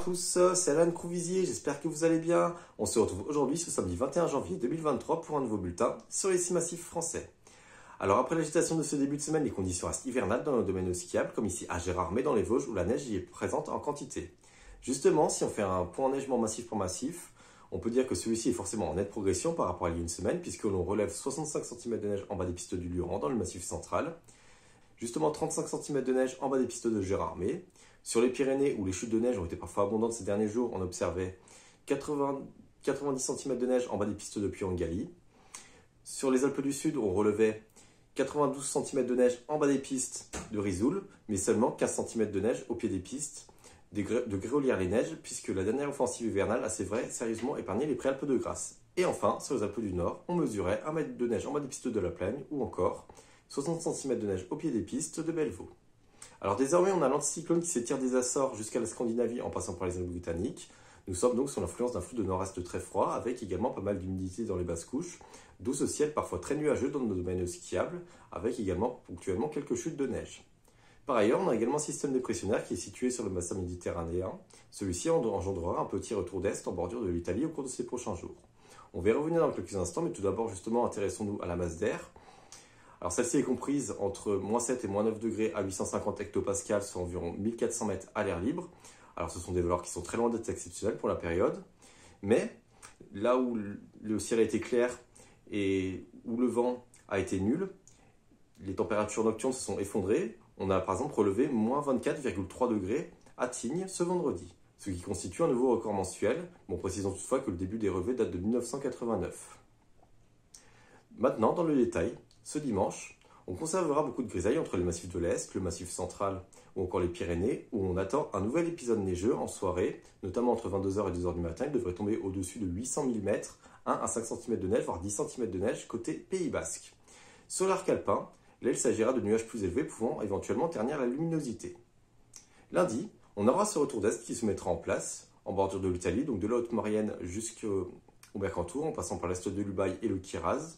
tous, c'est Alan Crouvisier, j'espère que vous allez bien. On se retrouve aujourd'hui ce samedi 21 janvier 2023 pour un nouveau bulletin sur les 6 massifs français. Alors après l'agitation de ce début de semaine, les conditions restent hivernales dans nos domaines skiables, comme ici à Gérardmer dans les Vosges où la neige y est présente en quantité. Justement, si on fait un point enneigement massif pour massif, on peut dire que celui-ci est forcément en nette progression par rapport à il y a une semaine, puisque l'on relève 65 cm de neige en bas des pistes du Luran dans le massif central, justement 35 cm de neige en bas des pistes de Gérardmer. Sur les Pyrénées, où les chutes de neige ont été parfois abondantes ces derniers jours, on observait 90 cm de neige en bas des pistes de Puy-en-Galie. Sur les Alpes du Sud, on relevait 92 cm de neige en bas des pistes de Risoul, mais seulement 15 cm de neige au pied des pistes de Gréolières-les-Neiges, puisque la dernière offensive hivernale a, c'est vrai, sérieusement épargné les Préalpes de Grasse. Et enfin, sur les Alpes du Nord, on mesurait 1 mètre de neige en bas des pistes de la Plagne, ou encore 60 cm de neige au pied des pistes de Bellevaux. Alors désormais, on a l'anticyclone qui s'étire des Açores jusqu'à la Scandinavie en passant par les îles britanniques. Nous sommes donc sous l'influence d'un flux de nord-est très froid, avec également pas mal d'humidité dans les basses couches, d'où ce ciel parfois très nuageux dans nos domaines skiables, avec également ponctuellement quelques chutes de neige. Par ailleurs, on a également un système dépressionnaire qui est situé sur le bassin méditerranéen. Celui-ci engendrera un petit retour d'est en bordure de l'Italie au cours de ces prochains jours. On va y revenir dans quelques instants, mais tout d'abord, justement, intéressons-nous à la masse d'air. Alors celle-ci est comprise entre -7 et -9 degrés à 850 hectopascales, soit environ 1400 mètres à l'air libre. Alors ce sont des valeurs qui sont très loin d'être exceptionnelles pour la période, mais là où le ciel a été clair et où le vent a été nul, les températures nocturnes se sont effondrées. On a par exemple relevé -24,3 degrés à Tignes ce vendredi, ce qui constitue un nouveau record mensuel. Bon, précisons toutefois que le début des relevés date de 1989. Maintenant, dans le détail, ce dimanche, on conservera beaucoup de grisailles entre les massifs de l'Est, le massif central ou encore les Pyrénées, où on attend un nouvel épisode neigeux en soirée, notamment entre 22h et 2h du matin. Il devrait tomber au-dessus de 800 mm, 1 à 5 cm de neige, voire 10 cm de neige côté Pays Basque. Sur l'arc alpin, là il s'agira de nuages plus élevés pouvant éventuellement ternir la luminosité. Lundi, on aura ce retour d'Est qui se mettra en place, en bordure de l'Italie, donc de la Haute-Maurienne jusqu'au Mercantour, en passant par l'Est de l'Ubaye et le Kiraz.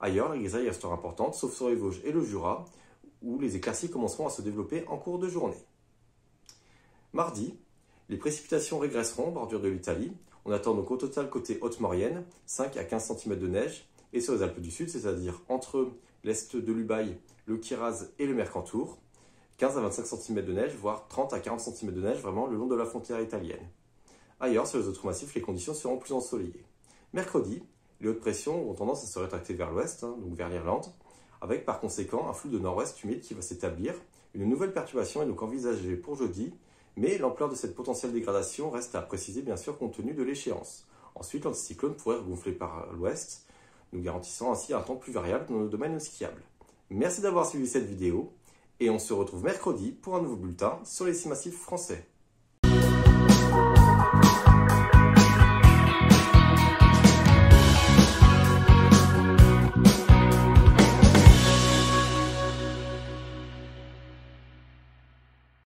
Ailleurs, les grisailles resteront importantes, sauf sur les Vosges et le Jura, où les éclaircies commenceront à se développer en cours de journée. Mardi, les précipitations régresseront en bordure de l'Italie. On attend donc au total côté Haute-Maurienne 5 à 15 cm de neige, et sur les Alpes du Sud, c'est-à-dire entre l'Est de l'Ubaye, le Kiraz et le Mercantour, 15 à 25 cm de neige, voire 30 à 40 cm de neige vraiment le long de la frontière italienne. Ailleurs, sur les autres massifs, les conditions seront plus ensoleillées. Mercredi, les hautes pressions ont tendance à se rétracter vers l'ouest, donc vers l'Irlande, avec par conséquent un flux de nord-ouest humide qui va s'établir. Une nouvelle perturbation est donc envisagée pour jeudi, mais l'ampleur de cette potentielle dégradation reste à préciser bien sûr compte tenu de l'échéance. Ensuite, l'anticyclone pourrait regonfler par l'ouest, nous garantissant ainsi un temps plus variable dans nos domaines skiables. Merci d'avoir suivi cette vidéo, et on se retrouve mercredi pour un nouveau bulletin sur les 6 massifs français.